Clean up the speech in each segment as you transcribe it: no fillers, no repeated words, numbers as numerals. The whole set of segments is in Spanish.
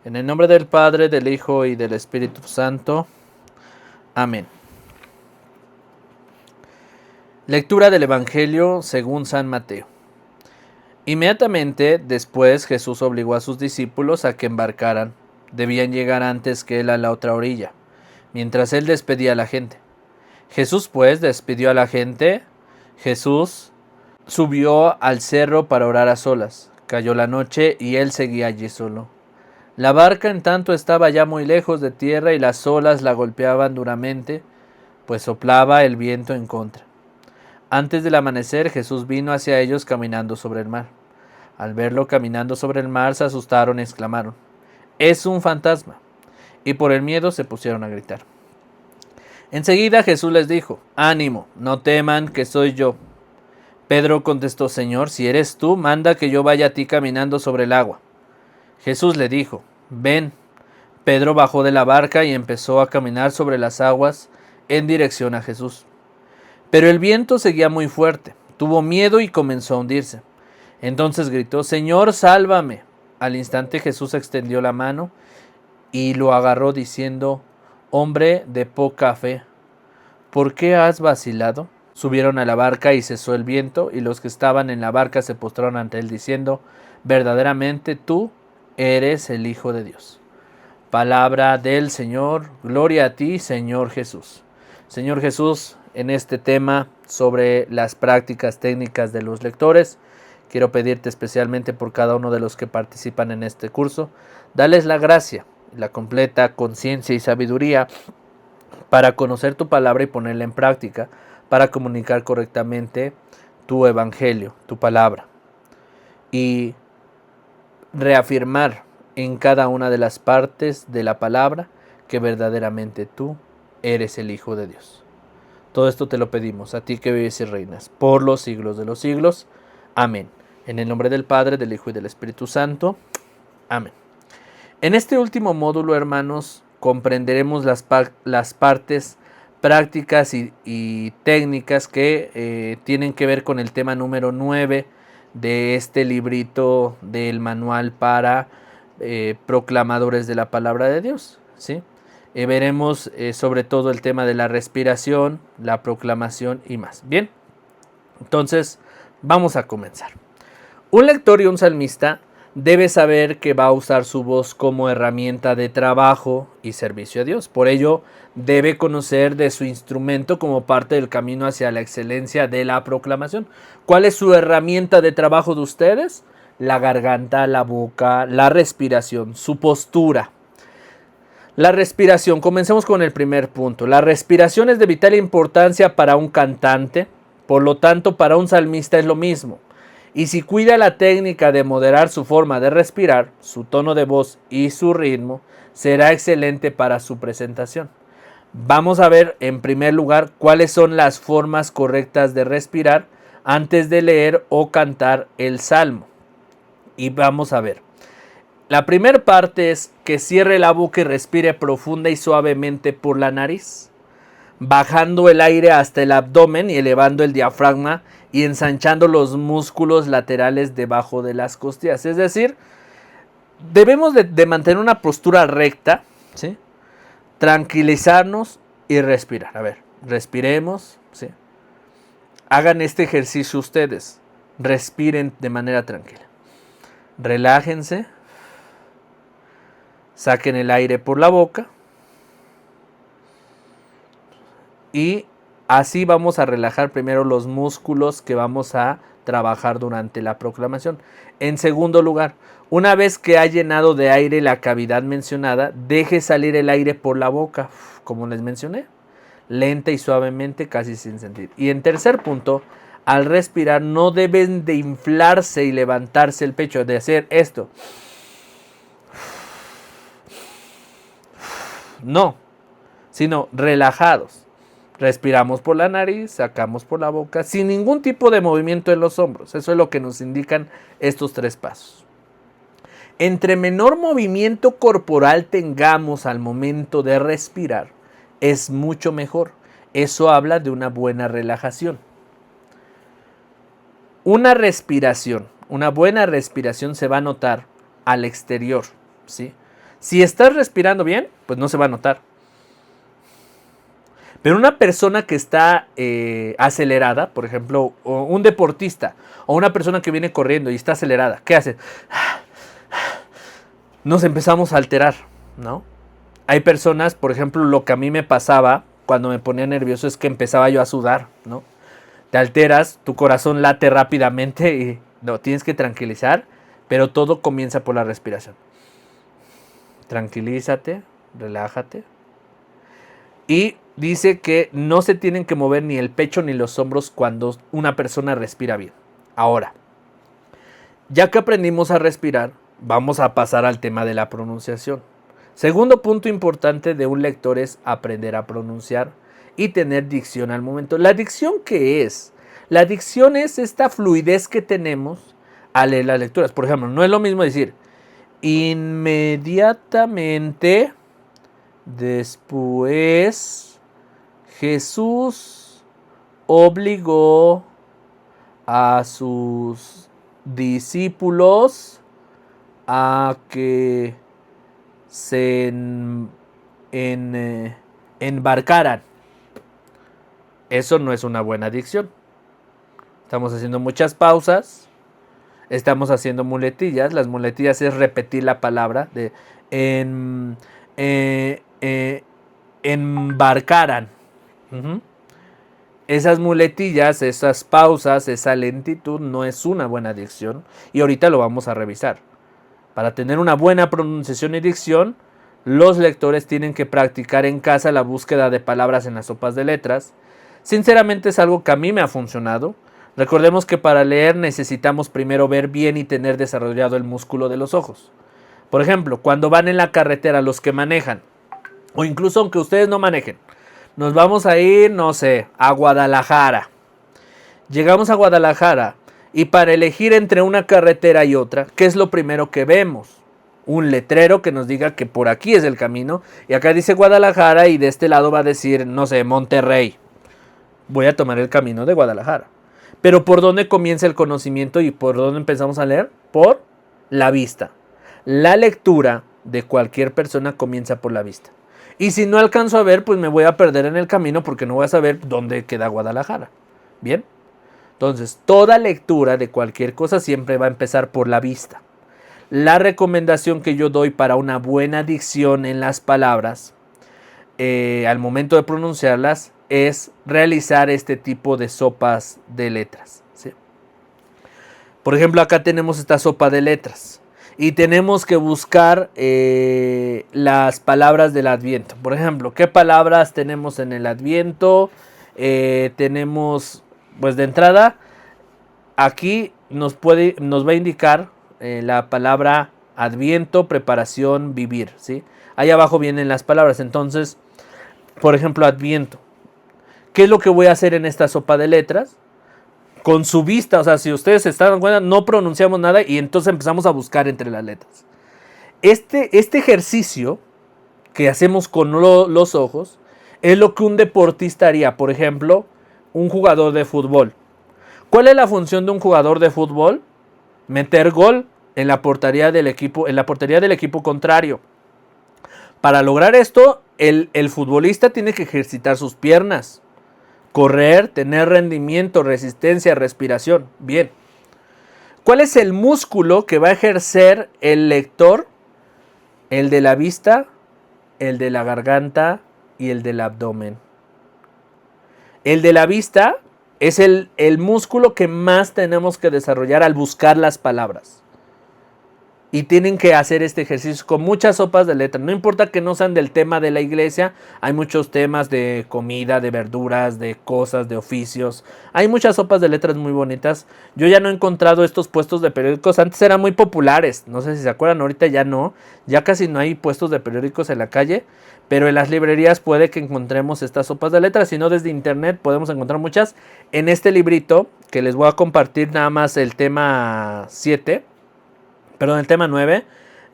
En el nombre del Padre, del Hijo y del Espíritu Santo. Amén. Lectura del Evangelio según San Mateo. Inmediatamente después Jesús obligó a sus discípulos a que embarcaran. Debían llegar antes que él a la otra orilla, mientras él despedía a la gente. Jesús pues despidió a la gente. Jesús subió al cerro para orar a solas. Cayó la noche y él seguía allí solo. La barca en tanto estaba ya muy lejos de tierra y las olas la golpeaban duramente, pues soplaba el viento en contra. Antes del amanecer Jesús vino hacia ellos caminando sobre el mar. Al verlo caminando sobre el mar se asustaron y exclamaron: «¡Es un fantasma!» Y por el miedo se pusieron a gritar. Enseguida Jesús les dijo: «Ánimo, no teman, que soy yo». Pedro contestó: «Señor, si eres tú, manda que yo vaya a ti caminando sobre el agua». Jesús le dijo: «Ven». Pedro bajó de la barca y empezó a caminar sobre las aguas en dirección a Jesús. Pero el viento seguía muy fuerte. Tuvo miedo y comenzó a hundirse. Entonces gritó: «Señor, sálvame». Al instante Jesús extendió la mano y lo agarró diciendo: «Hombre de poca fe, ¿por qué has vacilado?». Subieron a la barca y cesó el viento, y los que estaban en la barca se postraron ante él diciendo: «Verdaderamente tú eres el Hijo de Dios». Palabra del Señor. Gloria a ti, Señor Jesús. Señor Jesús, en este tema sobre las prácticas técnicas de los lectores, quiero pedirte especialmente por cada uno de los que participan en este curso, dales la gracia, la completa conciencia y sabiduría para conocer tu palabra y ponerla en práctica, para comunicar correctamente tu evangelio, tu palabra, y reafirmar en cada una de las partes de la palabra que verdaderamente tú eres el Hijo de Dios. Todo esto te lo pedimos, a ti que vives y reinas por los siglos de los siglos. Amén. En el nombre del Padre, del Hijo y del Espíritu Santo. Amén. En este último módulo, hermanos, comprenderemos las partes prácticas y técnicas que tienen que ver con el tema número 9 de este librito del manual para proclamadores de la palabra de Dios, ¿sí? Veremos sobre todo el tema de la respiración, la proclamación y más. Bien, entonces vamos a comenzar. Un lector y un salmista debe saber que va a usar su voz como herramienta de trabajo y servicio a Dios. Por ello, debe conocer de su instrumento como parte del camino hacia la excelencia de la proclamación. ¿Cuál es su herramienta de trabajo de ustedes? La garganta, la boca, la respiración, su postura. La respiración, comencemos con el primer punto. La respiración es de vital importancia para un cantante, por lo tanto para un salmista es lo mismo. Y si cuida la técnica de moderar su forma de respirar, su tono de voz y su ritmo, será excelente para su presentación. Vamos a ver en primer lugar cuáles son las formas correctas de respirar antes de leer o cantar el salmo. Y vamos a ver. La primera parte es que cierre la boca y respire profunda y suavemente por la nariz, bajando el aire hasta el abdomen y elevando el diafragma y ensanchando los músculos laterales debajo de las costillas. Es decir, debemos de mantener una postura recta, ¿sí? Tranquilizarnos y respirar. A ver, respiremos, ¿sí? Hagan este ejercicio ustedes. Respiren de manera tranquila. Relájense. Saquen el aire por la boca. Y así vamos a relajar primero los músculos que vamos a trabajar durante la proclamación. En segundo lugar, una vez que ha llenado de aire la cavidad mencionada, deje salir el aire por la boca, como les mencioné, lenta y suavemente, casi sin sentir. Y en tercer punto, al respirar no deben de inflarse y levantarse el pecho, de hacer esto. No, sino relajados. Respiramos por la nariz, sacamos por la boca, sin ningún tipo de movimiento en los hombros. Eso es lo que nos indican estos tres pasos. Entre menor movimiento corporal tengamos al momento de respirar, es mucho mejor. Eso habla de una buena relajación. Una buena respiración se va a notar al exterior, ¿sí? Si estás respirando bien, pues no se va a notar. Pero una persona que está acelerada, por ejemplo, o un deportista, o una persona que viene corriendo y está acelerada, ¿qué hace? Nos empezamos a alterar, ¿no? Hay personas, por ejemplo, lo que a mí me pasaba cuando me ponía nervioso es que empezaba yo a sudar, ¿no? Te alteras, tu corazón late rápidamente y no, tienes que tranquilizar, pero todo comienza por la respiración. Tranquilízate, relájate. Y dice que no se tienen que mover ni el pecho ni los hombros cuando una persona respira bien. Ahora, ya que aprendimos a respirar, vamos a pasar al tema de la pronunciación. Segundo punto importante de un lector es aprender a pronunciar y tener dicción al momento. ¿La dicción qué es? La dicción es esta fluidez que tenemos al leer las lecturas. Por ejemplo, no es lo mismo decir inmediatamente después Jesús obligó a sus discípulos a que se embarcaran. Eso no es una buena dicción. Estamos haciendo muchas pausas, estamos haciendo muletillas. Las muletillas es repetir la palabra de embarcaran. Esas muletillas, esas pausas, esa lentitud no es una buena dicción y ahorita lo vamos a revisar. Para tener una buena pronunciación y dicción, los lectores tienen que practicar en casa la búsqueda de palabras en las sopas de letras. Sinceramente es algo que a mí me ha funcionado. Recordemos que para leer necesitamos primero ver bien y tener desarrollado el músculo de los ojos. Por ejemplo, cuando van en la carretera los que manejan, o incluso aunque ustedes no manejen, nos vamos a ir, no sé, a Guadalajara. Llegamos a Guadalajara y para elegir entre una carretera y otra, ¿qué es lo primero que vemos? Un letrero que nos diga que por aquí es el camino y acá dice Guadalajara y de este lado va a decir, no sé, Monterrey. Voy a tomar el camino de Guadalajara. Pero ¿por dónde comienza el conocimiento y por dónde empezamos a leer? Por la vista. La lectura de cualquier persona comienza por la vista. Y si no alcanzo a ver, pues me voy a perder en el camino porque no voy a saber dónde queda Guadalajara. ¿Bien? Entonces, toda lectura de cualquier cosa siempre va a empezar por la vista. La recomendación que yo doy para una buena dicción en las palabras, al momento de pronunciarlas, es realizar este tipo de sopas de letras, ¿sí? Por ejemplo, acá tenemos esta sopa de letras y tenemos que buscar las palabras del Adviento. Por ejemplo, ¿qué palabras tenemos en el Adviento? Tenemos, pues de entrada, aquí nos va a indicar la palabra Adviento, preparación, vivir, ¿sí? Ahí abajo vienen las palabras. Entonces, por ejemplo, Adviento. ¿Qué es lo que voy a hacer en esta sopa de letras? Con su vista, o sea, si ustedes se están dando cuenta, no pronunciamos nada y entonces empezamos a buscar entre las letras. Este ejercicio que hacemos con los ojos es lo que un deportista haría. Por ejemplo, un jugador de fútbol. ¿Cuál es la función de un jugador de fútbol? Meter gol en la portería del equipo contrario. Para lograr esto, el futbolista tiene que ejercitar sus piernas, correr, tener rendimiento, resistencia, respiración. Bien. ¿Cuál es el músculo que va a ejercer el lector? El de la vista, el de la garganta y el del abdomen. El de la vista es el músculo que más tenemos que desarrollar al buscar las palabras. Y tienen que hacer este ejercicio con muchas sopas de letras. No importa que no sean del tema de la iglesia. Hay muchos temas de comida, de verduras, de cosas, de oficios. Hay muchas sopas de letras muy bonitas. Yo ya no he encontrado estos puestos de periódicos. Antes eran muy populares. No sé si se acuerdan. Ahorita ya no. Ya casi no hay puestos de periódicos en la calle. Pero en las librerías puede que encontremos estas sopas de letras. Si no, desde internet podemos encontrar muchas. En este librito que les voy a compartir nada más el tema 7. Perdón, el tema 9,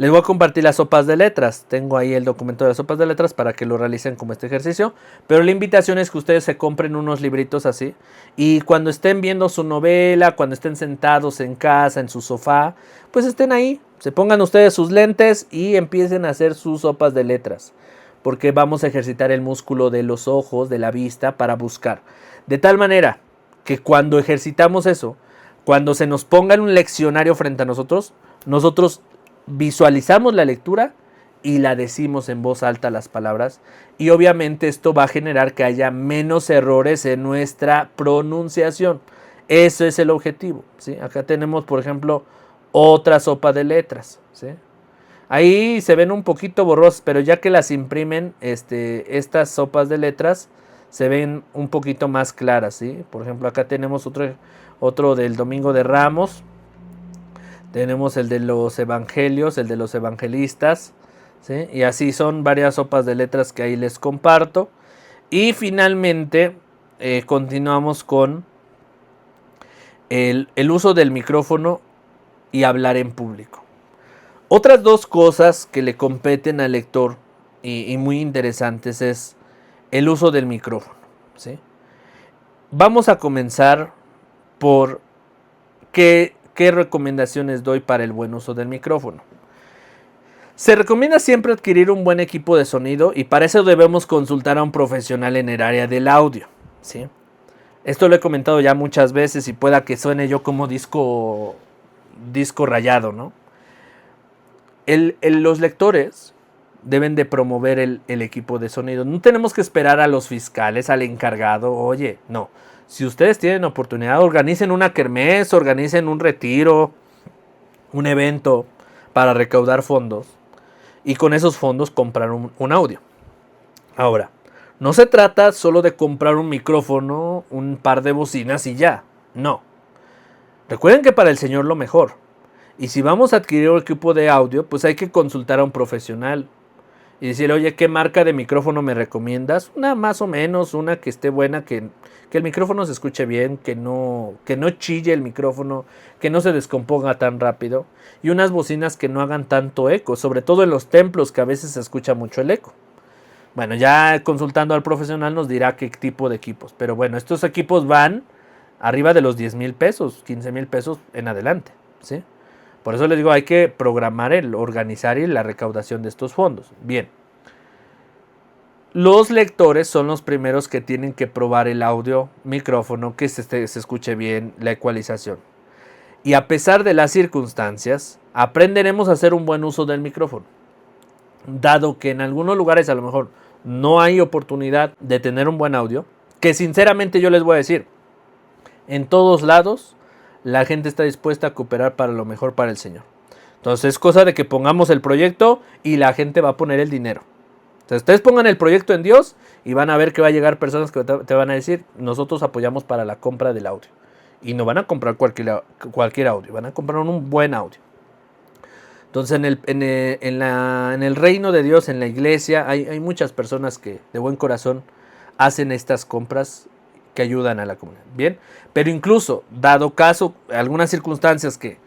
Les voy a compartir las sopas de letras. Tengo ahí el documento de las sopas de letras para que lo realicen como este ejercicio. Pero la invitación es que ustedes se compren unos libritos así. Y cuando estén viendo su novela, cuando estén sentados en casa, en su sofá, pues estén ahí. Se pongan ustedes sus lentes y empiecen a hacer sus sopas de letras. Porque vamos a ejercitar el músculo de los ojos, de la vista, para buscar. De tal manera que cuando ejercitamos eso, cuando se nos ponga en un leccionario frente a nosotros visualizamos la lectura y la decimos en voz alta las palabras, y obviamente esto va a generar que haya menos errores en nuestra pronunciación. Eso es el objetivo, ¿sí? Acá tenemos, por ejemplo, otra sopa de letras, ¿sí? Ahí se ven un poquito borrosas, pero ya que las imprimen, estas sopas de letras se ven un poquito más claras, ¿sí? Por ejemplo, acá tenemos otro del Domingo de Ramos. Tenemos el de los evangelios, el de los evangelistas, ¿sí? Y así son varias sopas de letras que ahí les comparto. Y finalmente continuamos con el uso del micrófono y hablar en público. Otras dos cosas que le competen al lector y muy interesantes es el uso del micrófono, ¿sí? Vamos a comenzar por ¿qué recomendaciones doy para el buen uso del micrófono? Se recomienda siempre adquirir un buen equipo de sonido y para eso debemos consultar a un profesional en el área del audio, ¿sí? Esto lo he comentado ya muchas veces y pueda que suene yo como disco rayado, ¿no? Los lectores deben de promover el equipo de sonido. No tenemos que esperar a los fiscales, al encargado. Oye, no. Si ustedes tienen oportunidad, organicen una kermés, organicen un retiro, un evento para recaudar fondos. Y con esos fondos comprar un audio. Ahora, no se trata solo de comprar un micrófono, un par de bocinas y ya. No. Recuerden que para el Señor lo mejor. Y si vamos a adquirir un equipo de audio, pues hay que consultar a un profesional. Y decirle, oye, ¿qué marca de micrófono me recomiendas? Una más o menos, una que esté buena, que el micrófono se escuche bien, que no chille el micrófono, que no se descomponga tan rápido. Y unas bocinas que no hagan tanto eco, sobre todo en los templos que a veces se escucha mucho el eco. Bueno, ya consultando al profesional nos dirá qué tipo de equipos. Pero bueno, estos equipos van arriba de los 10,000 pesos, 15,000 pesos en adelante, ¿sí? Por eso les digo, hay que programar organizar y la recaudación de estos fondos. Bien. Los lectores son los primeros que tienen que probar el audio, micrófono, que se escuche bien, la ecualización. Y a pesar de las circunstancias, aprenderemos a hacer un buen uso del micrófono. Dado que en algunos lugares a lo mejor no hay oportunidad de tener un buen audio, que sinceramente yo les voy a decir, en todos lados la gente está dispuesta a cooperar para lo mejor para el Señor. Entonces es cosa de que pongamos el proyecto y la gente va a poner el dinero. Entonces ustedes pongan el proyecto en Dios y van a ver que va a llegar personas que te van a decir, nosotros apoyamos para la compra del audio. Y no van a comprar cualquier audio, van a comprar un buen audio. Entonces en el reino de Dios, en la iglesia, hay muchas personas que de buen corazón hacen estas compras que ayudan a la comunidad. Bien, pero incluso dado caso, algunas circunstancias que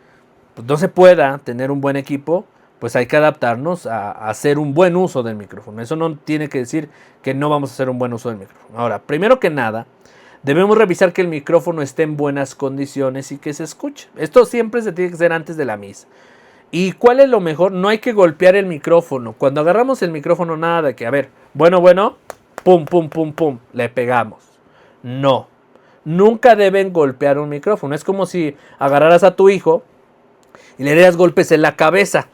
pues, no se pueda tener un buen equipo, pues hay que adaptarnos a hacer un buen uso del micrófono. Eso no tiene que decir que no vamos a hacer un buen uso del micrófono. Ahora, primero que nada, debemos revisar que el micrófono esté en buenas condiciones y que se escuche. Esto siempre se tiene que hacer antes de la misa. ¿Y cuál es lo mejor? No hay que golpear el micrófono. Cuando agarramos el micrófono, nada de que, a ver, bueno, pum, pum, pum, pum, le pegamos. No, nunca deben golpear un micrófono. Es como si agarraras a tu hijo y le dieras golpes en la cabeza.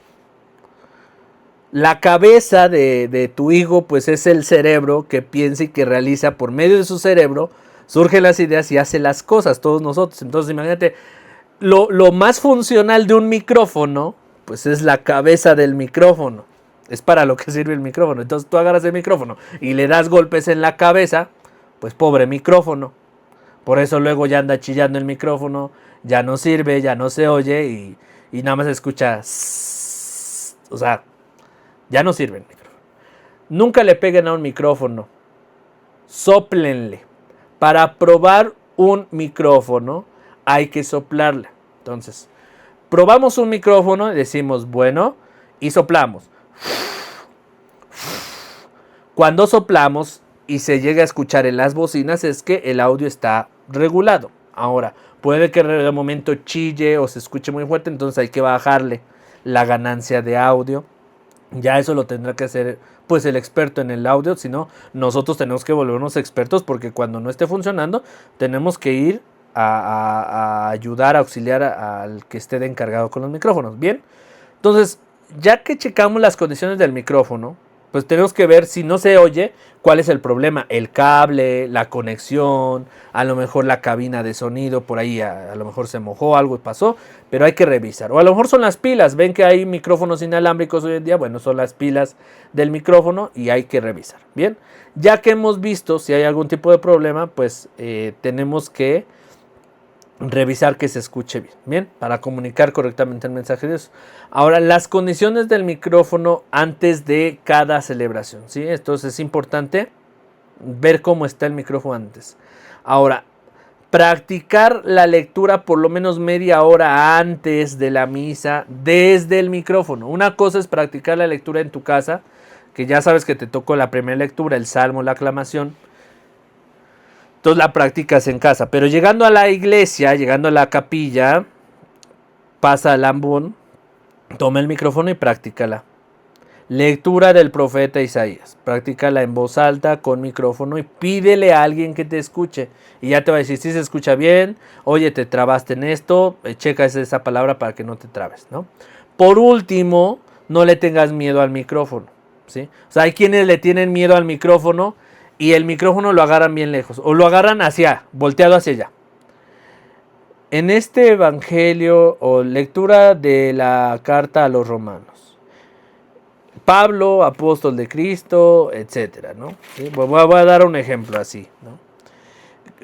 La cabeza de tu hijo pues es el cerebro que piensa y que realiza por medio de su cerebro, surgen las ideas y hace las cosas, todos nosotros. Entonces imagínate, lo más funcional de un micrófono pues es la cabeza del micrófono. Es para lo que sirve el micrófono. Entonces tú agarras el micrófono y le das golpes en la cabeza, pues pobre micrófono. Por eso luego ya anda chillando el micrófono, ya no sirve, ya no se oye y nada más se escucha. O sea, ya no sirve el micrófono. Nunca le peguen a un micrófono. Sóplenle. Para probar un micrófono hay que soplarle. Entonces, probamos un micrófono y decimos, bueno, y soplamos. Cuando soplamos y se llega a escuchar en las bocinas es que el audio está regulado. Ahora, puede que de momento chille o se escuche muy fuerte, entonces hay que bajarle la ganancia de audio. Ya eso lo tendrá que hacer pues el experto en el audio, si no, nosotros tenemos que volvernos expertos porque cuando no esté funcionando tenemos que ir a ayudar, a auxiliar al que esté de encargado con los micrófonos. Bien, entonces ya que checamos las condiciones del micrófono, pues tenemos que ver si no se oye, cuál es el problema, el cable, la conexión, a lo mejor la cabina de sonido, por ahí a lo mejor se mojó, algo pasó, pero hay que revisar. O a lo mejor son las pilas, ven que hay micrófonos inalámbricos hoy en día, bueno, son las pilas del micrófono y hay que revisar. Bien, ya que hemos visto si hay algún tipo de problema, pues tenemos que revisar que se escuche bien, para comunicar correctamente el mensaje de Dios. Ahora, las condiciones del micrófono antes de cada celebración, ¿sí? Entonces es importante ver cómo está el micrófono antes. Ahora, practicar la lectura por lo menos media hora antes de la misa desde el micrófono. Una cosa es practicar la lectura en tu casa, que ya sabes que te tocó la primera lectura, el salmo, la aclamación. Entonces la practicas en casa. Pero llegando a la iglesia, llegando a la capilla, pasa al ambón, toma el micrófono y practícala. Lectura del profeta Isaías. Practícala en voz alta, con micrófono y pídele a alguien que te escuche. Y ya te va a decir si se escucha bien, oye, te trabaste en esto, checa esa palabra para que no te trabes, ¿no? Por último, no le tengas miedo al micrófono, ¿sí? O sea, hay quienes le tienen miedo al micrófono y el micrófono lo agarran bien lejos o lo agarran volteado hacia allá. En este evangelio o lectura de la carta a los romanos, Pablo, apóstol de Cristo, etcétera, ¿no? ¿Sí? Voy a dar un ejemplo así, ¿no?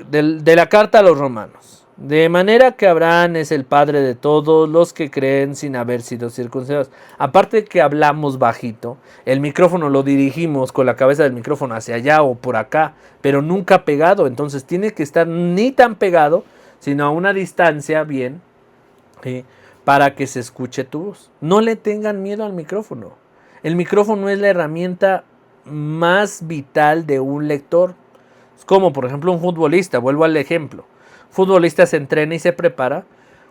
De la carta a los romanos. De manera que Abraham es el padre de todos los que creen sin haber sido circuncidados. Aparte que hablamos bajito, el micrófono lo dirigimos con la cabeza del micrófono hacia allá o por acá, pero nunca pegado. Entonces tiene que estar ni tan pegado, sino a una distancia bien, ¿sí? Para que se escuche tu voz. No le tengan miedo al micrófono. El micrófono es la herramienta más vital de un lector. Es como por ejemplo un futbolista, vuelvo al ejemplo. Futbolista se entrena y se prepara.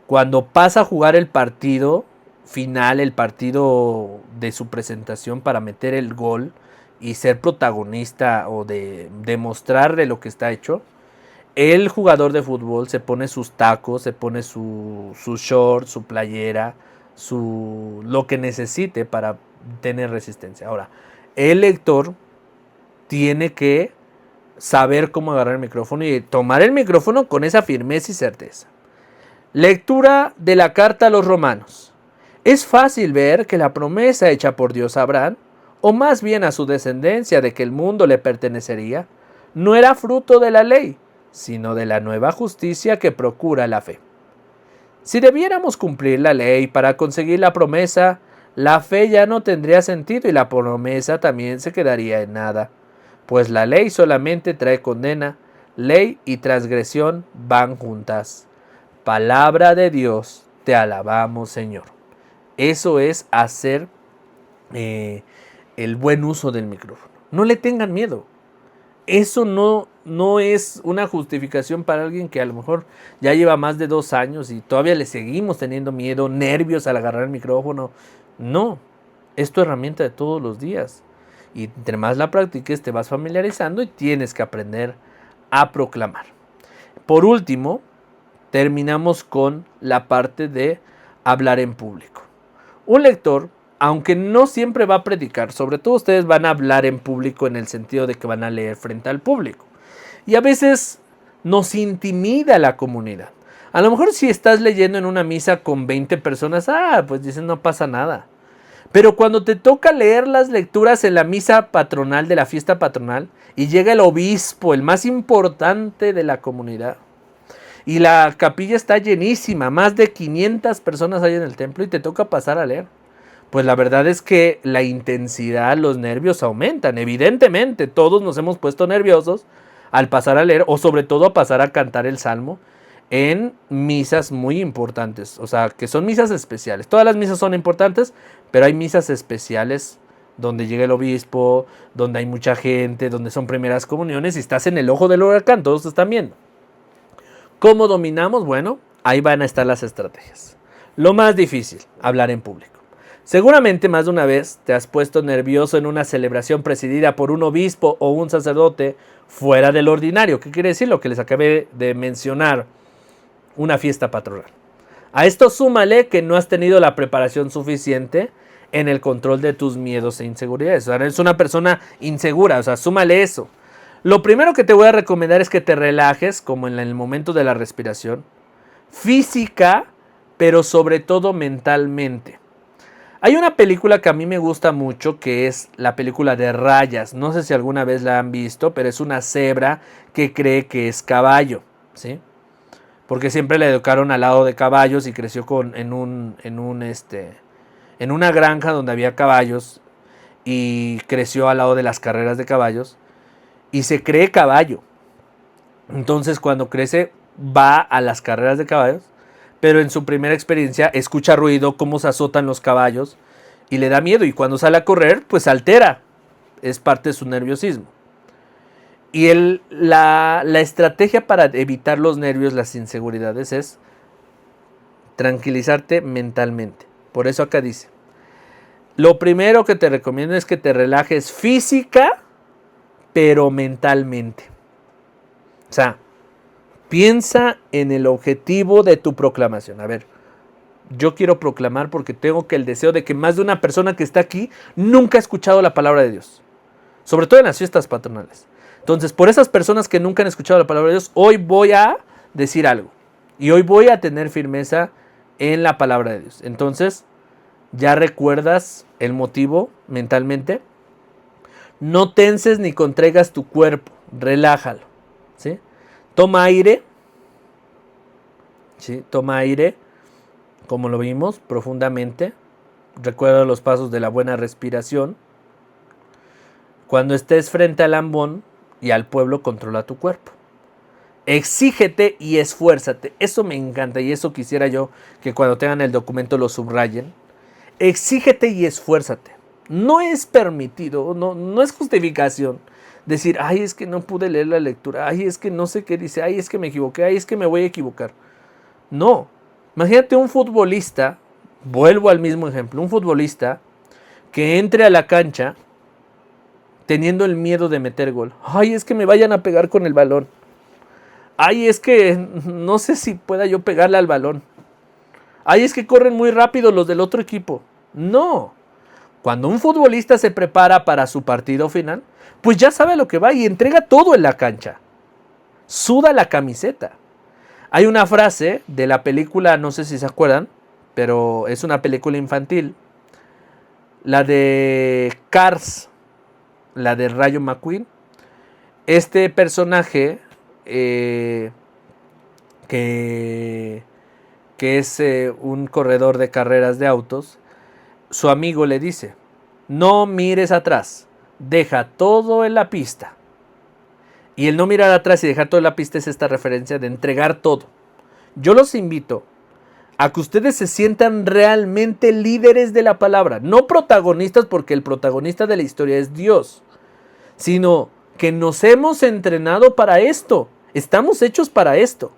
Cuando pasa a jugar el partido final, el partido de su presentación para meter el gol y ser protagonista o de demostrar de lo que está hecho, el jugador de fútbol se pone sus tacos, se pone su short, su playera, lo que necesite para tener resistencia. Ahora, el lector tiene que saber cómo agarrar el micrófono y tomar el micrófono con esa firmeza y certeza. Lectura de la carta a los romanos. Es fácil ver que la promesa hecha por Dios a Abraham, o más bien a su descendencia de que el mundo le pertenecería, no era fruto de la ley, sino de la nueva justicia que procura la fe. Si debiéramos cumplir la ley para conseguir la promesa, la fe ya no tendría sentido y la promesa también se quedaría en nada. Pues la ley solamente trae condena, ley y transgresión van juntas. Palabra de Dios, te alabamos, Señor. Eso es hacer el buen uso del micrófono. No le tengan miedo. Eso no es una justificación para alguien que a lo mejor ya lleva más de 2 años y todavía le seguimos teniendo miedo, nervios al agarrar el micrófono. No, es tu herramienta de todos los días. Y entre más la practiques te vas familiarizando y tienes que aprender a proclamar. Por último, terminamos con la parte de hablar en público. Un lector, aunque no siempre va a predicar, sobre todo ustedes van a hablar en público en el sentido de que van a leer frente al público. Y a veces nos intimida la comunidad. A lo mejor si estás leyendo en una misa con 20 personas, pues dicen no pasa nada. Pero cuando te toca leer las lecturas en la misa patronal de la fiesta patronal y llega el obispo, el más importante de la comunidad, y la capilla está llenísima, más de 500 personas hay en el templo y te toca pasar a leer, pues la verdad es que la intensidad, los nervios aumentan. Evidentemente todos nos hemos puesto nerviosos al pasar a leer o sobre todo a pasar a cantar el salmo en misas muy importantes, o sea, que son misas especiales. Todas las misas son importantes, pero hay misas especiales donde llega el obispo, donde hay mucha gente, donde son primeras comuniones y estás en el ojo del huracán, todos te están viendo. ¿Cómo dominamos? Bueno, ahí van a estar las estrategias. Lo más difícil, hablar en público. Seguramente más de una vez te has puesto nervioso en una celebración presidida por un obispo o un sacerdote fuera del ordinario. ¿Qué quiere decir? Lo que les acabé de mencionar, una fiesta patronal. A esto súmale que no has tenido la preparación suficiente en el control de tus miedos e inseguridades. O sea, eres una persona insegura, o sea, súmale eso. Lo primero que te voy a recomendar es que te relajes, como en el momento de la respiración, física, pero sobre todo mentalmente. Hay una película que a mí me gusta mucho, que es la película de Rayas. No sé si alguna vez la han visto, pero es una cebra que cree que es caballo, ¿sí? Porque siempre la educaron al lado de caballos y creció en una granja donde había caballos y creció al lado de las carreras de caballos y se cree caballo. Entonces cuando crece va a las carreras de caballos, pero en su primera experiencia escucha ruido, cómo se azotan los caballos y le da miedo, y cuando sale a correr pues se altera, es parte de su nerviosismo. Y la estrategia para evitar los nervios, las inseguridades, es tranquilizarte mentalmente. Por eso acá dice, lo primero que te recomiendo es que te relajes física, pero mentalmente. O sea, piensa en el objetivo de tu proclamación. A ver, yo quiero proclamar porque tengo el deseo de que más de una persona que está aquí nunca ha escuchado la palabra de Dios. Sobre todo en las fiestas patronales. Entonces, por esas personas que nunca han escuchado la palabra de Dios, hoy voy a decir algo. Y hoy voy a tener firmeza en la palabra de Dios. Entonces, ya recuerdas el motivo mentalmente. No tenses ni contraigas tu cuerpo. Relájalo. ¿Sí? Toma aire. ¿Sí? Toma aire. Como lo vimos, profundamente. Recuerda los pasos de la buena respiración. Cuando estés frente al ambón y al pueblo, controla tu cuerpo. Exígete y esfuérzate. Eso me encanta y eso quisiera yo que cuando tengan el documento lo subrayen. Exígete y esfuérzate. No es permitido, no es justificación decir, ay, es que no pude leer la lectura, ay, es que no sé qué dice, ay, es que me equivoqué, ay, es que me voy a equivocar. No. Imagínate un futbolista, vuelvo al mismo ejemplo, un futbolista que entre a la cancha teniendo el miedo de meter gol. Ay, es que me vayan a pegar con el balón. Ay, es que no sé si pueda yo pegarle al balón. Ay, es que corren muy rápido los del otro equipo. No. Cuando un futbolista se prepara para su partido final, pues ya sabe lo que va y entrega todo en la cancha. Suda la camiseta. Hay una frase de la película, no sé si se acuerdan, pero es una película infantil. La de Cars, la de Rayo McQueen. Este personaje que es un corredor de carreras de autos, su amigo le dice, no mires atrás, deja todo en la pista. Y el no mirar atrás y dejar todo en la pista es esta referencia de entregar todo. Yo los invito a que ustedes se sientan realmente líderes de la palabra, no protagonistas, porque el protagonista de la historia es Dios, sino que nos hemos entrenado para esto, estamos hechos para esto.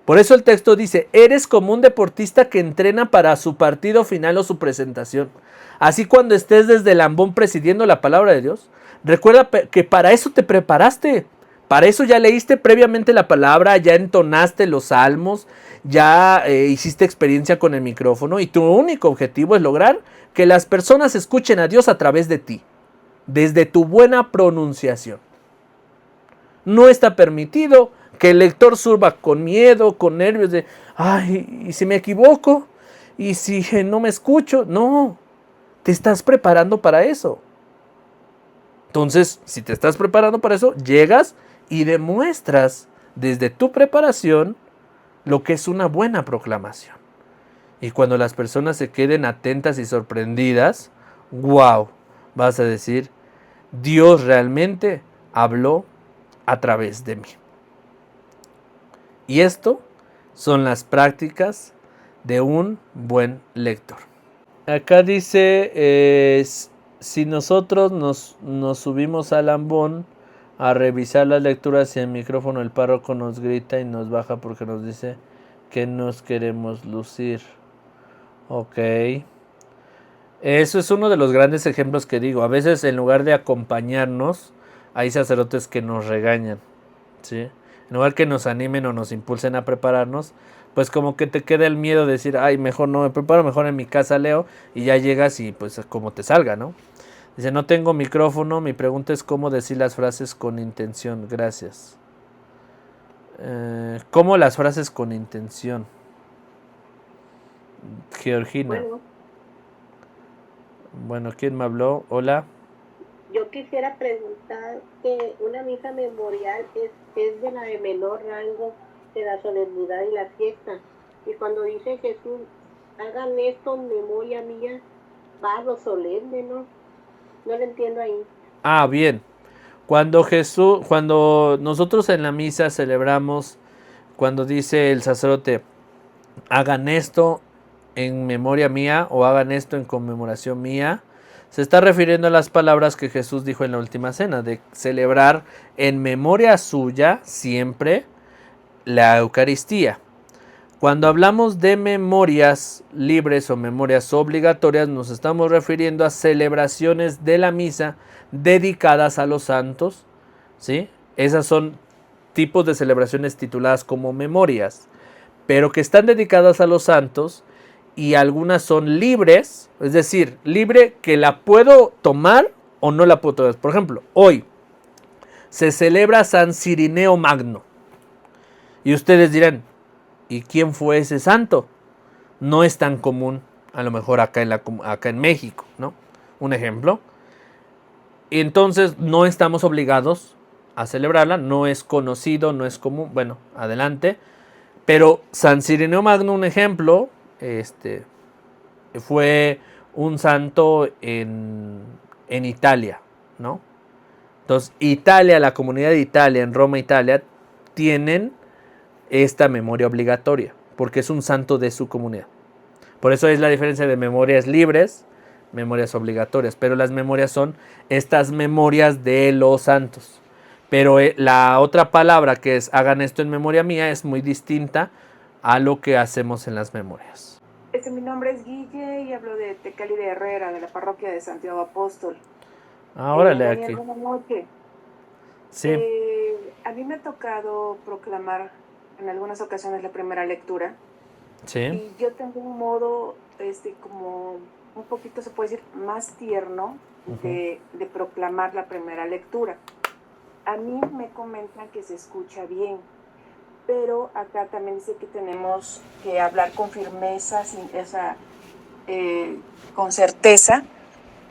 Por eso el texto dice, eres como un deportista que entrena para su partido final o su presentación. Así cuando estés desde el ambón presidiendo la palabra de Dios, recuerda que para eso te preparaste. Para eso ya leíste previamente la palabra, ya entonaste los salmos, ya hiciste experiencia con el micrófono y tu único objetivo es lograr que las personas escuchen a Dios a través de ti, desde tu buena pronunciación. No está permitido que el lector surba con miedo, con nervios de, ay, ¿y si me equivoco? ¿Y si no me escucho? No, te estás preparando para eso. Entonces, si te estás preparando para eso, llegas y demuestras desde tu preparación lo que es una buena proclamación. Y cuando las personas se queden atentas y sorprendidas, wow, vas a decir, Dios realmente habló a través de mí. Y esto son las prácticas de un buen lector. Acá dice, si nosotros nos subimos al ambón a revisar las lecturas y el micrófono el párroco nos grita y nos baja porque nos dice que nos queremos lucir. Ok. Eso es uno de los grandes ejemplos que digo. A veces en lugar de acompañarnos, hay sacerdotes que nos regañan, ¿sí? En lugar que nos animen o nos impulsen a prepararnos, pues como que te queda el miedo de decir, ay, mejor no me preparo, mejor en mi casa leo, y ya llegas y pues como te salga, ¿no? Dice, no tengo micrófono, mi pregunta es cómo decir las frases con intención, gracias. ¿Cómo las frases con intención? Georgina. Bueno, ¿quién me habló? Hola. Yo quisiera preguntar que una misa memorial es de la de menor rango de la solemnidad y la fiesta. Y cuando dice Jesús, hagan esto en memoria mía, va a lo solemne, ¿no? No lo entiendo ahí. Ah, bien. Cuando nosotros en la misa celebramos, cuando dice el sacerdote, hagan esto en memoria mía o hagan esto en conmemoración mía, se está refiriendo a las palabras que Jesús dijo en la última cena, de celebrar en memoria suya siempre la Eucaristía. Cuando hablamos de memorias libres o memorias obligatorias, nos estamos refiriendo a celebraciones de la misa dedicadas a los santos, ¿sí? Esas son tipos de celebraciones tituladas como memorias, pero que están dedicadas a los santos y algunas son libres, es decir, libre que la puedo tomar o no la puedo tomar. Por ejemplo, hoy se celebra San Cirineo Magno y ustedes dirán, ¿y quién fue ese santo? No es tan común, a lo mejor acá en México, ¿no? Un ejemplo. Y entonces no estamos obligados a celebrarla, no es conocido, no es común, bueno, adelante. Pero San Cirineo Magno, un ejemplo, fue un santo en Italia, ¿no? Entonces, Italia, la comunidad de Italia, en Roma, Italia, tienen esta memoria obligatoria, porque es un santo de su comunidad. Por eso es la diferencia de memorias libres, memorias obligatorias, pero las memorias son estas memorias de los santos. Pero la otra palabra que es hagan esto en memoria mía es muy distinta a lo que hacemos en las memorias. Mi nombre es Guille y hablo de Tecali de Herrera, de la parroquia de Santiago Apóstol. Órale, Daniel, aquí. buenas noches. Sí. A mí me ha tocado proclamar en algunas ocasiones la primera lectura. Sí. Y yo tengo un modo, como un poquito, se puede decir, más tierno de proclamar la primera lectura. A mí me comentan que se escucha bien, pero acá también dice que tenemos que hablar con firmeza, con certeza,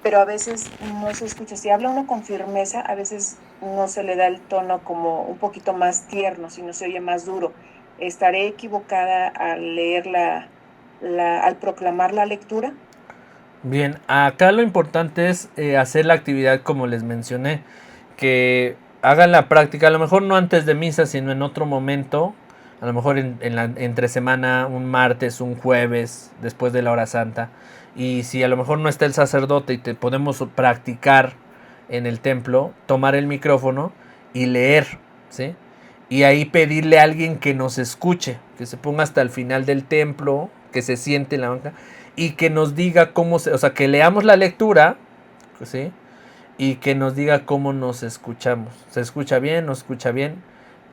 pero a veces no se escucha. Si habla uno con firmeza, a veces no se le da el tono como un poquito más tierno, sino se oye más duro. ¿Estaré equivocada al leer al proclamar la lectura? Bien, acá lo importante es hacer la actividad como les mencioné, que hagan la práctica, a lo mejor no antes de misa, sino en otro momento, a lo mejor entre semana, un martes, un jueves, después de la hora santa. Y si a lo mejor no está el sacerdote y te podemos practicar en el templo, tomar el micrófono y leer, ¿sí? Y ahí pedirle a alguien que nos escuche, que se ponga hasta el final del templo, que se siente en la banca y que nos diga o sea, que leamos la lectura, ¿sí? Y que nos diga cómo nos escuchamos. ¿Se escucha bien? ¿No se escucha bien?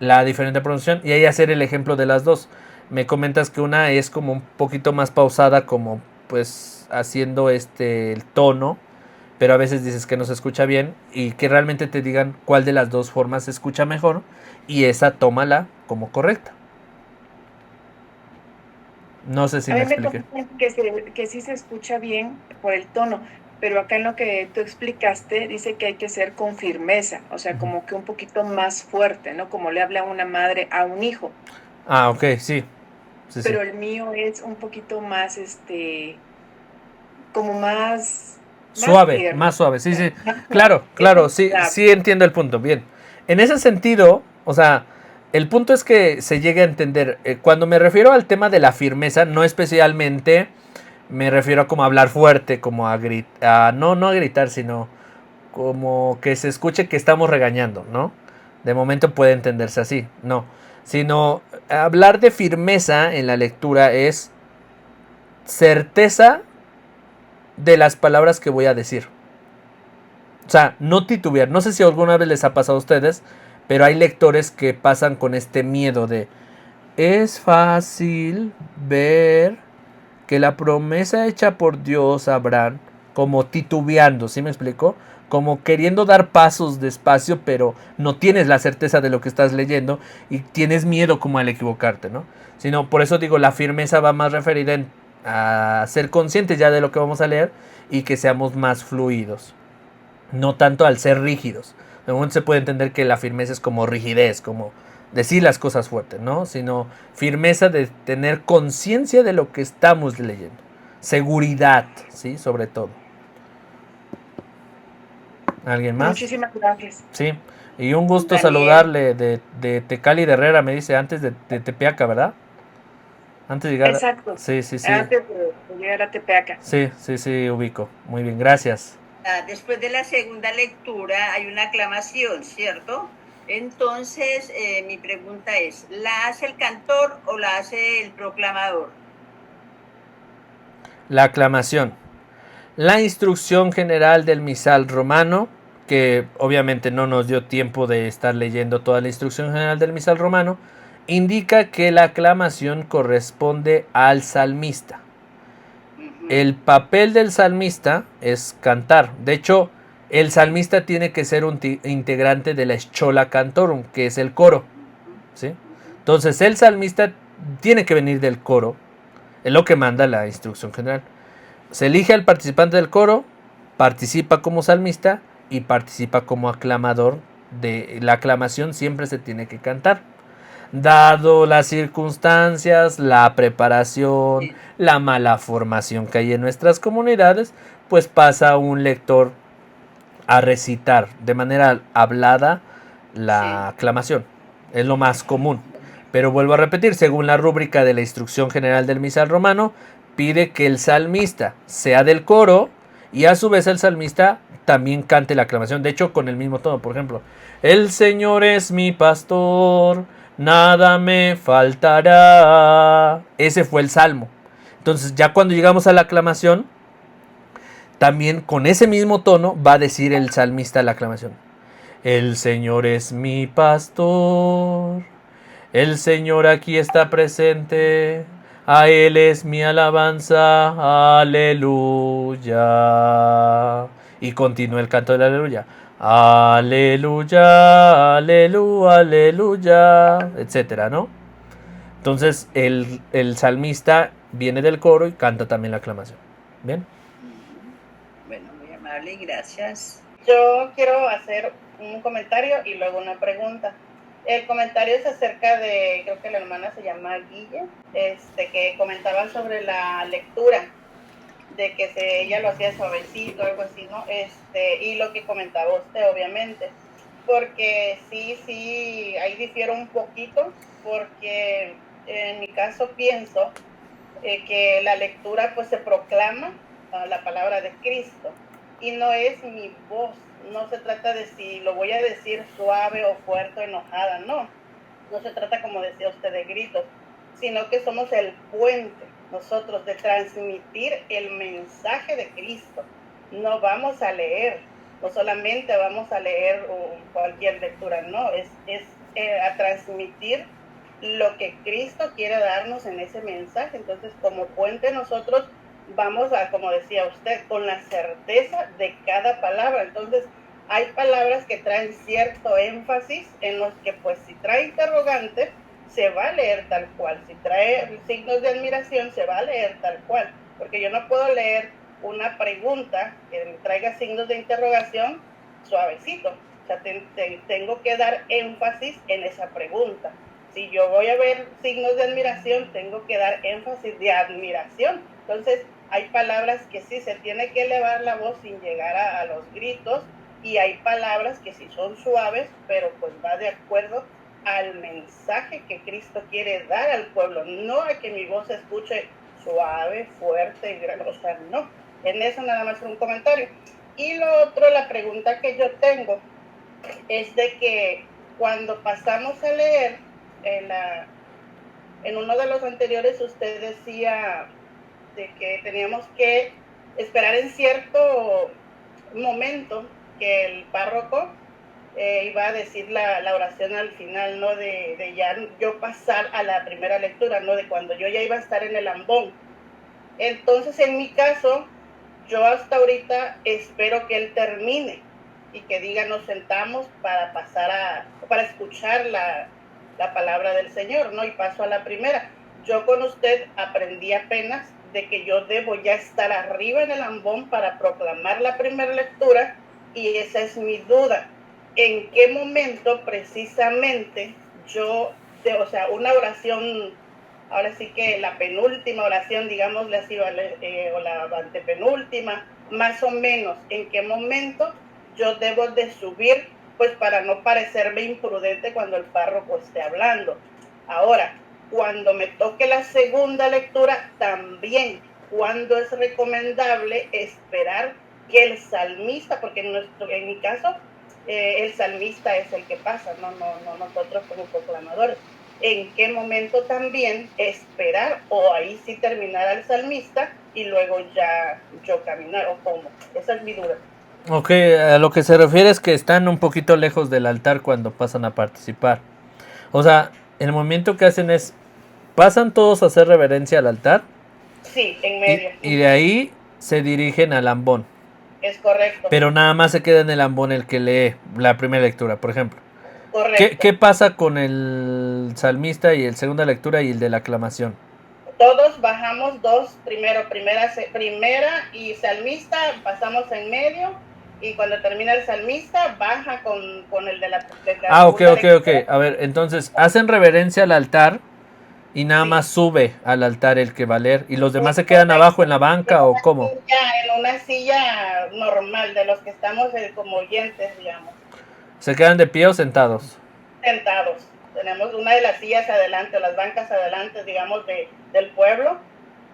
La diferente pronunciación. Y ahí hacer el ejemplo de las dos. Me comentas que una es como un poquito más pausada, como pues haciendo el tono. Pero a veces dices que no se escucha bien. Y que realmente te digan cuál de las dos formas se escucha mejor. Y esa tómala como correcta. No sé si me expliqué. A mí me comentan que sí se escucha bien por el tono, pero acá en lo que tú explicaste dice que hay que ser con firmeza, o sea, como que un poquito más fuerte, ¿no? Como le habla una madre a un hijo. Ah, ok, sí. Pero el mío es un poquito más, como más suave, tierno. más suave, sí, sí. Claro, sí, sí entiendo el punto, bien. En ese sentido, o sea, el punto es que se llegue a entender. Cuando me refiero al tema de la firmeza, no especialmente Me refiero a como hablar fuerte, como a gritar, no a gritar, sino como que se escuche que estamos regañando, ¿no? De momento puede entenderse así, no. Sino hablar de firmeza en la lectura es certeza de las palabras que voy a decir. O sea, no titubear. No sé si alguna vez les ha pasado a ustedes, pero hay lectores que pasan con este miedo de... Es fácil ver que la promesa hecha por Dios a Abraham, como titubeando, ¿sí me explico? Como queriendo dar pasos despacio, pero no tienes la certeza de lo que estás leyendo y tienes miedo como al equivocarte, ¿no? Sino, por eso digo, la firmeza va más referida a ser conscientes ya de lo que vamos a leer y que seamos más fluidos, no tanto al ser rígidos. De momento se puede entender que la firmeza es como rigidez, como decir las cosas fuertes, ¿no? Sino firmeza de tener conciencia de lo que estamos leyendo. Seguridad, ¿sí? Sobre todo. ¿Alguien más? Muchísimas gracias. Sí. Y un gusto Daniel. saludarle de Tecali de Herrera, me dice, antes de Tepeaca, ¿verdad? Antes de llegar... Exacto. Sí, sí, sí. Antes de llegar a Tepeaca. Sí, sí, sí, ubico. Muy bien, gracias. Después de la segunda lectura hay una aclamación, ¿cierto? Entonces, mi pregunta es, ¿la hace el cantor o la hace el proclamador? La aclamación. La instrucción general del misal romano, que obviamente no nos dio tiempo de estar leyendo toda la instrucción general del misal romano, indica que la aclamación corresponde al salmista. El papel del salmista es cantar. De hecho, el salmista tiene que ser un integrante de la Schola Cantorum, que es el coro, ¿sí? Entonces, el salmista tiene que venir del coro. Es lo que manda la instrucción general. Se elige al participante del coro, participa como salmista y participa como aclamador. De la aclamación siempre se tiene que cantar. Dado las circunstancias, la preparación, la mala formación que hay en nuestras comunidades, pues pasa un lector a recitar de manera hablada la aclamación. Es lo más común. Pero vuelvo a repetir, según la rúbrica de la instrucción general del misal romano, pide que el salmista sea del coro y a su vez el salmista también cante la aclamación. De hecho, con el mismo tono, por ejemplo, el Señor es mi pastor, nada me faltará. Ese fue el salmo. Entonces, ya cuando llegamos a la aclamación, también con ese mismo tono va a decir el salmista la aclamación. El Señor es mi pastor. El Señor aquí está presente. A Él es mi alabanza. Aleluya. Y continúa el canto del aleluya. Aleluya, aleluya, aleluya, etcétera, ¿no? Entonces el salmista viene del coro y canta también la aclamación. ¿Bien? Bueno, muy amable y gracias. Yo quiero hacer un comentario y luego una pregunta. El comentario es acerca de, creo que la hermana se llama Guille, que comentaba sobre la lectura, de que ella lo hacía suavecito, algo así, ¿no? Y lo que comentaba usted, obviamente, porque sí, ahí difiero un poquito, porque en mi caso pienso que la lectura pues se proclama la palabra de Cristo y no es mi voz, no se trata de si lo voy a decir suave o fuerte o enojada, no se trata, como decía usted, de gritos, sino que somos el puente nosotros de transmitir el mensaje de Cristo. No vamos a leer, no solamente vamos a leer cualquier lectura, no, es a transmitir lo que Cristo quiere darnos en ese mensaje. Entonces, como puente nosotros vamos a, como decía usted, con la certeza de cada palabra. Entonces, hay palabras que traen cierto énfasis en los que, pues, si trae interrogante, se va a leer tal cual. Si trae signos de admiración, se va a leer tal cual. Porque yo no puedo leer una pregunta que traiga signos de interrogación suavecito. O sea, tengo que dar énfasis en esa pregunta. Si yo voy a ver signos de admiración, tengo que dar énfasis de admiración. Entonces, hay palabras que sí se tiene que elevar la voz sin llegar a los gritos, y hay palabras que sí son suaves, pero pues va de acuerdo al mensaje que Cristo quiere dar al pueblo, no a que mi voz se escuche suave, fuerte, o sea, no. En eso nada más un comentario. Y lo otro, la pregunta que yo tengo es de que cuando pasamos a leer en uno de los anteriores usted decía de que teníamos que esperar en cierto momento que el párroco iba a decir la oración al final, ¿no? De ya yo pasar a la primera lectura, ¿no? De cuando yo ya iba a estar en el ambón. Entonces, en mi caso, yo hasta ahorita espero que él termine y que diga, nos sentamos para pasar para escuchar la palabra del Señor, ¿no? Y paso a la primera. Yo con usted aprendí apenas de que yo debo ya estar arriba en el ambón para proclamar la primera lectura, y esa es mi duda. ¿En qué momento precisamente yo, o sea, una oración, ahora sí que la penúltima oración, digámosle así, o la antepenúltima, más o menos, en qué momento yo debo de subir, pues para no parecerme imprudente cuando el párroco esté hablando? Ahora, cuando me toque la segunda lectura, también, cuando es recomendable esperar que el salmista, porque en mi caso, el salmista es el que pasa, no nosotros como proclamadores. ¿En qué momento también esperar, o ahí sí terminar al salmista y luego ya yo caminar, o cómo? Esa es mi duda. Ok, a lo que se refiere es que están un poquito lejos del altar cuando pasan a participar. O sea, el movimiento que hacen es, pasan todos a hacer reverencia al altar. Sí, en medio. Y de ahí se dirigen al ambón. Es correcto. Pero nada más se queda en el ambón el que lee la primera lectura, por ejemplo. Correcto. ¿Qué pasa con el salmista y el segunda lectura y el de la aclamación? Todos bajamos dos, primera y salmista, pasamos en medio, y cuando termina el salmista, baja con el de la ok. A ver, entonces, hacen reverencia al altar y nada más sube al altar el que va a leer, y los demás se quedan abajo en la banca, ¿o cómo? En una silla normal, de los que estamos como oyentes, digamos. ¿Se quedan de pie o sentados? Sentados. Tenemos una de las sillas adelante, las bancas adelante, digamos, del pueblo,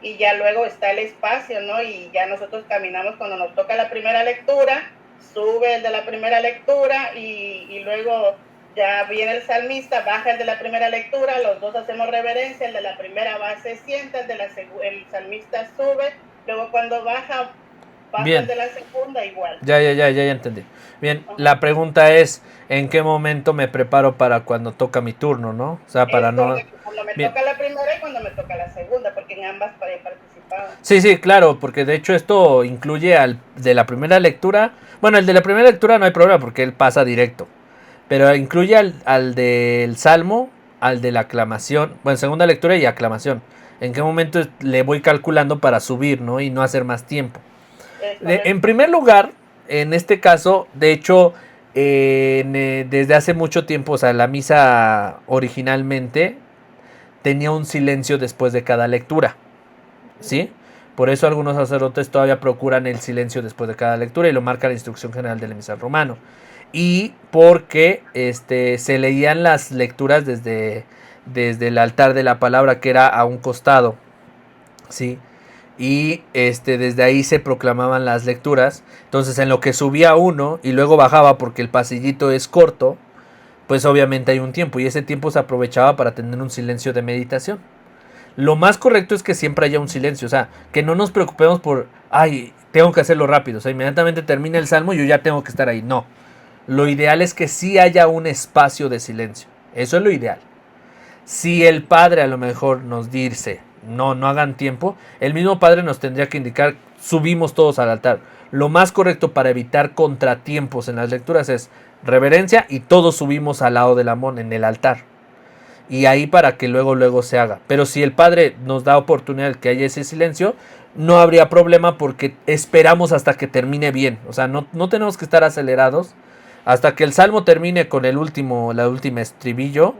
y ya luego está el espacio, ¿no? Y ya nosotros caminamos cuando nos toca la primera lectura, sube el de la primera lectura, y luego ya viene el salmista, baja el de la primera lectura, los dos hacemos reverencia, el de la primera va, se sienta, el salmista sube, luego cuando baja Bien. El de la segunda igual. Ya entendí. Bien, la pregunta es, ¿en qué momento me preparo para cuando toca mi turno, no? O sea, para no... Cuando me toca la primera y cuando me toca la segunda, porque en ambas participaba. Sí, claro, porque de hecho esto incluye al de la primera lectura. Bueno, el de la primera lectura no hay problema porque él pasa directo. Pero incluye al del salmo, al de la aclamación, bueno, segunda lectura y aclamación. ¿En qué momento le voy calculando para subir, no? Y no hacer más tiempo. En primer lugar, en este caso, de hecho, desde hace mucho tiempo, o sea, la misa originalmente tenía un silencio después de cada lectura, ¿sí? Por eso algunos sacerdotes todavía procuran el silencio después de cada lectura y lo marca la instrucción general del emisal romano. Y porque se leían las lecturas desde el altar de la palabra, que era a un costado, ¿sí? Y desde ahí se proclamaban las lecturas. Entonces, en lo que subía uno y luego bajaba, porque el pasillito es corto, pues obviamente hay un tiempo, y ese tiempo se aprovechaba para tener un silencio de meditación. Lo más correcto es que siempre haya un silencio, o sea, que no nos preocupemos por, ay, tengo que hacerlo rápido, o sea, inmediatamente termina el salmo y yo ya tengo que estar ahí. No, lo ideal es que sí haya un espacio de silencio, eso es lo ideal. Si el padre a lo mejor nos dice, no hagan tiempo, el mismo padre nos tendría que indicar, subimos todos al altar. Lo más correcto para evitar contratiempos en las lecturas es reverencia y todos subimos al lado del ambón en el altar. Y ahí para que luego se haga. Pero si el padre nos da oportunidad de que haya ese silencio, no habría problema porque esperamos hasta que termine bien. O sea, no tenemos que estar acelerados. Hasta que el salmo termine con la última estribillo.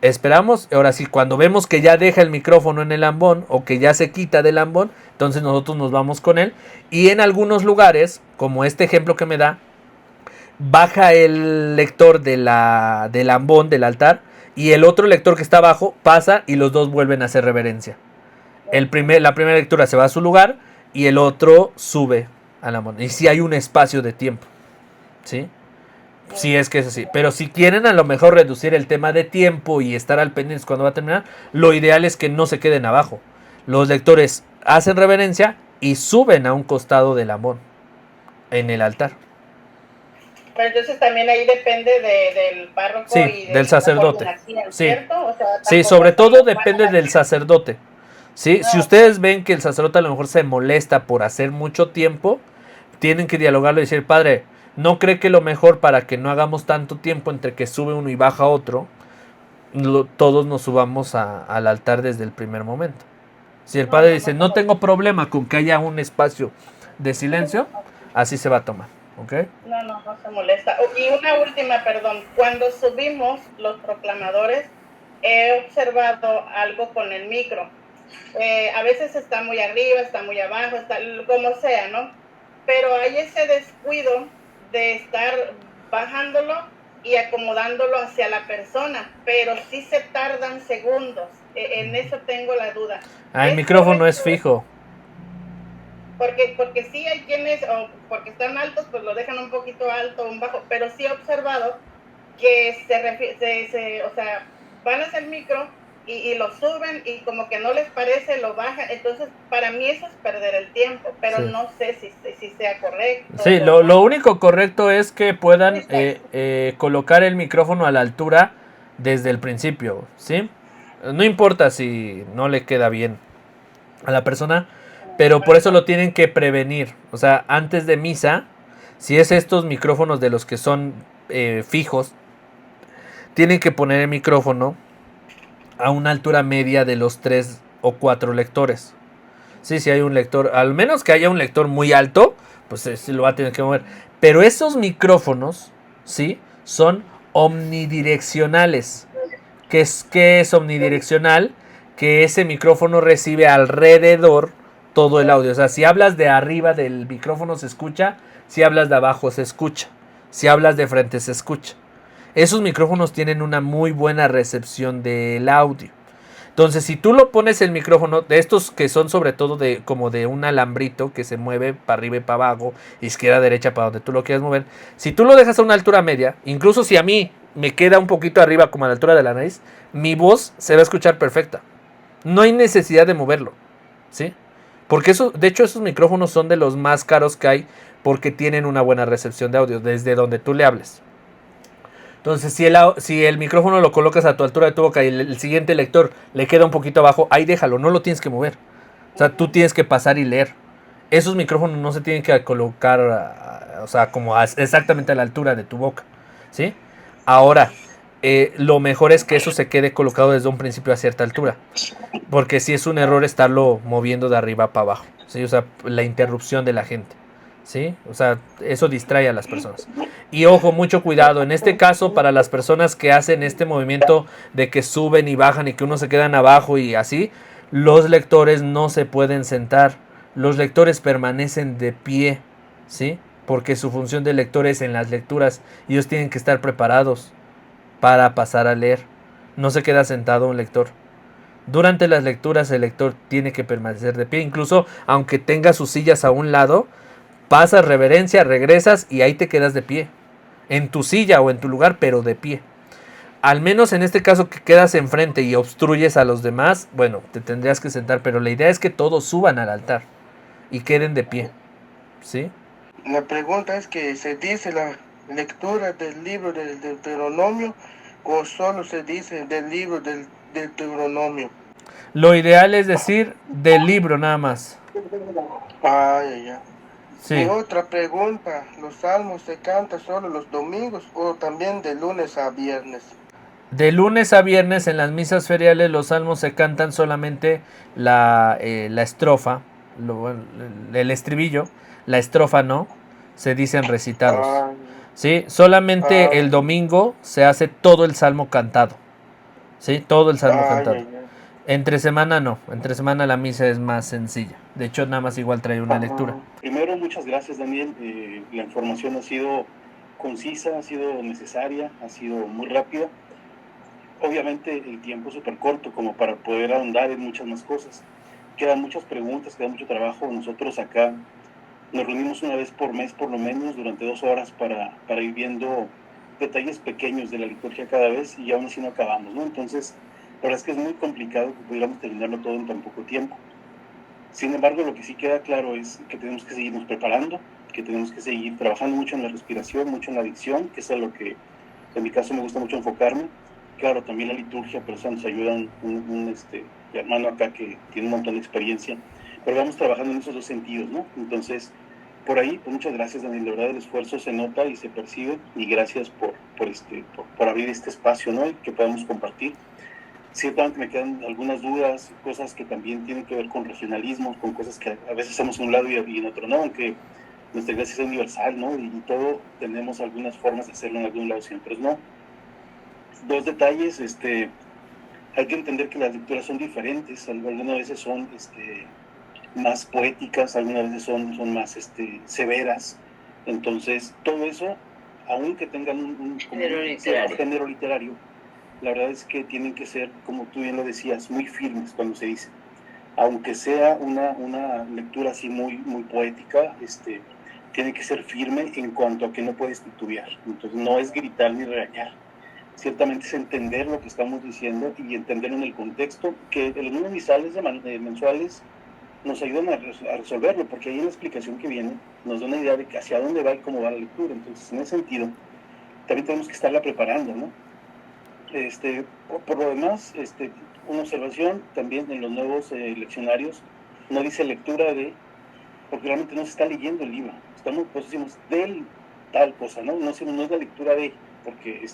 Esperamos, ahora sí, cuando vemos que ya deja el micrófono en el ambón o que ya se quita del ambón, entonces nosotros nos vamos con él. Y en algunos lugares, como este ejemplo que me da, baja el lector del ambón, del altar, y el otro lector que está abajo pasa y los dos vuelven a hacer reverencia. la primera lectura se va a su lugar y el otro sube a la moneda. Y si hay un espacio de tiempo, ¿sí? Sí, es que es así. Pero si quieren a lo mejor reducir el tema de tiempo y estar al pendiente cuando va a terminar, lo ideal es que no se queden abajo. Los lectores hacen reverencia y suben a un costado del amón en el altar. Pero entonces también ahí depende del párroco Sí, y del sacerdote. Sí, ¿cierto? O sea, sí, sobre todo depende del sacerdote. ¿Sí? Si ustedes ven que el sacerdote a lo mejor se molesta por hacer mucho tiempo, tienen que dialogarlo y decir, padre, ¿no cree que lo mejor para que no hagamos tanto tiempo entre que sube uno y baja otro, todos nos subamos al altar desde el primer momento? Si el padre dice, no tengo problema con que haya un espacio de silencio, así se va a tomar, ¿ok? No se molesta. Y una última, perdón, cuando subimos los proclamadores, he observado algo con el micro. A veces está muy arriba, está muy abajo, está como sea, ¿no? Pero hay ese descuido de estar bajándolo y acomodándolo hacia la persona, pero sí se tardan segundos. En eso tengo la duda. El micrófono es fijo. Porque sí hay quienes, o porque están altos, pues lo dejan un poquito alto o un bajo, pero sí he observado que o sea, van hacia el micro y lo suben y como que no les parece, lo bajan. Entonces, para mí eso es perder el tiempo, pero sí, no sé si sea correcto. Sí, lo único correcto es que puedan colocar el micrófono a la altura desde el principio, ¿sí? No importa si no le queda bien a la persona, pero por eso lo tienen que prevenir. O sea, antes de misa, si es estos micrófonos de los que son fijos, tienen que poner el micrófono a una altura media de los 3 o 4 lectores. Sí, si hay un lector, al menos que haya un lector muy alto, pues sí lo va a tener que mover. Pero esos micrófonos, ¿sí? Son omnidireccionales. ¿Qué es omnidireccional? Que ese micrófono recibe alrededor todo el audio. O sea, si hablas de arriba del micrófono se escucha, si hablas de abajo se escucha, si hablas de frente se escucha. Esos micrófonos tienen una muy buena recepción del audio. Entonces, si tú lo pones el micrófono, de estos que son sobre todo como de un alambrito que se mueve para arriba y para abajo, izquierda, derecha, para donde tú lo quieras mover, si tú lo dejas a una altura media, incluso si a mí me queda un poquito arriba, como a la altura de la nariz, mi voz se va a escuchar perfecta. No hay necesidad de moverlo, ¿sí? Porque de hecho, esos micrófonos son de los más caros que hay porque tienen una buena recepción de audio desde donde tú le hables. Entonces, si el micrófono lo colocas a tu altura de tu boca y el siguiente lector le queda un poquito abajo, ahí déjalo, no lo tienes que mover. O sea, tú tienes que pasar y leer. Esos micrófonos no se tienen que colocar, o sea, como exactamente a la altura de tu boca, ¿sí? Ahora, lo mejor es que eso se quede colocado desde un principio a cierta altura. Porque sí es un error estarlo moviendo de arriba para abajo, ¿sí? O sea, la interrupción de la gente. ¿Sí? O sea, eso distrae a las personas. Y ojo, mucho cuidado. En este caso, para las personas que hacen este movimiento de que suben y bajan y que uno se quedan abajo y así, los lectores no se pueden sentar. Los lectores permanecen de pie, ¿sí? Porque su función de lector es en las lecturas. Y ellos tienen que estar preparados para pasar a leer. No se queda sentado un lector. Durante las lecturas el lector tiene que permanecer de pie. Incluso aunque tenga sus sillas a un lado, pasas reverencia, regresas y ahí te quedas de pie. En tu silla o en tu lugar, pero de pie. Al menos en este caso que quedas enfrente y obstruyes a los demás, bueno, te tendrías que sentar. Pero la idea es que todos suban al altar y queden de pie. ¿Sí? La pregunta es que se dice la lectura del libro del Deuteronomio o solo se dice del libro del Deuteronomio. Lo ideal es decir del libro nada más. Ya. Sí. Y otra pregunta, ¿los salmos se cantan solo los domingos o también de lunes a viernes? De lunes a viernes en las misas feriales los salmos se cantan solamente la estrofa, el estribillo, la estrofa no, se dicen recitados. ¿Sí? Solamente el domingo se hace todo el salmo cantado. ¿Sí? Todo el salmo cantado. Entre semana no, entre semana la misa es más sencilla. De hecho, nada más igual trae una lectura. Primero, muchas gracias, Daniel. La información ha sido concisa, ha sido necesaria, ha sido muy rápida. Obviamente el tiempo es súper corto como para poder ahondar en muchas más cosas. quedan muchas preguntas, queda mucho trabajo. Nosotros acá nos reunimos una vez por mes, por lo menos, durante 2 horas para ir viendo detalles pequeños de la liturgia cada vez y aún así no acabamos, ¿no? Entonces, la verdad es que es muy complicado que pudiéramos terminarlo todo en tan poco tiempo. Sin embargo, lo que sí queda claro es que tenemos que seguirnos preparando, que tenemos que seguir trabajando mucho en la respiración, mucho en la dicción, que es a lo que en mi caso me gusta mucho enfocarme. Claro, también la liturgia, pero eso nos ayuda un hermano acá que tiene un montón de experiencia, pero vamos trabajando en esos dos sentidos, ¿no? Entonces, por ahí, pues muchas gracias, Daniel, de verdad el esfuerzo se nota y se percibe, y gracias por abrir este espacio, ¿no? Y que podamos compartir. Ciertamente me quedan algunas dudas, cosas que también tienen que ver con regionalismo, con cosas que a veces hacemos en un lado y en otro no, aunque nuestra iglesia es universal, ¿no? Y todo tenemos algunas formas de hacerlo en algún lado, siempre no. 2 detalles, hay que entender que las lecturas son diferentes, algunas veces son más poéticas, algunas veces son más severas, entonces todo eso, aunque tengan un género literario, la verdad es que tienen que ser, como tú bien lo decías, muy firmes cuando se dice. Aunque sea una lectura así muy, muy poética, tiene que ser firme en cuanto a que no puedes titubear. Entonces no es gritar ni regañar. Ciertamente es entender lo que estamos diciendo y entenderlo en el contexto, que los mismos misales mensuales nos ayudan a resolverlo, porque ahí en la explicación que viene nos da una idea de hacia dónde va y cómo va la lectura. Entonces, en ese sentido, también tenemos que estarla preparando, ¿no? Por lo demás, una observación también en los nuevos leccionarios, no dice lectura de, porque realmente no se está leyendo el libro, estamos, pues decimos, del tal cosa, ¿no? No es la lectura de, porque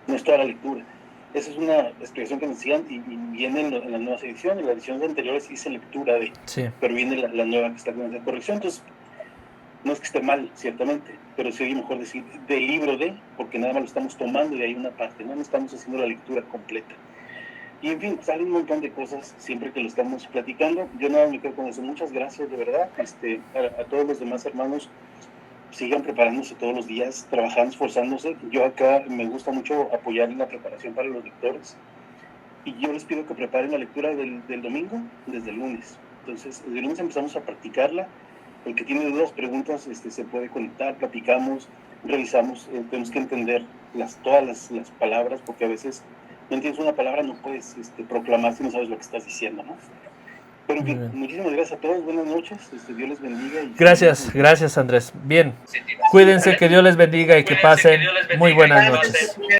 no es toda la lectura. Esa es una explicación que nos decían y viene en las nuevas ediciones. Las ediciones anteriores dice lectura de, Sí. pero viene la nueva que está con esa corrección. Entonces, no es que esté mal, ciertamente, pero sí mejor decir del libro de, porque nada más lo estamos tomando de ahí una parte, no estamos haciendo la lectura completa. Y en fin, salen un montón de cosas siempre que lo estamos platicando. Yo nada me quedo con eso. Muchas gracias, de verdad. A todos los demás hermanos, sigan preparándose todos los días, trabajando, esforzándose. Yo acá me gusta mucho apoyar en la preparación para los lectores. Y yo les pido que preparen la lectura del domingo desde el lunes. Entonces, desde el lunes empezamos a practicarla. El que tiene dudas, preguntas, se puede conectar, platicamos, revisamos. Tenemos que entender todas las palabras, porque a veces no entiendes una palabra, no puedes proclamar si no sabes lo que estás diciendo, ¿no? Pero en fin, muchísimas gracias a todos, buenas noches, Dios les bendiga. Gracias Andrés. Bien, cuídense, que Dios les bendiga y que pasen muy buenas noches.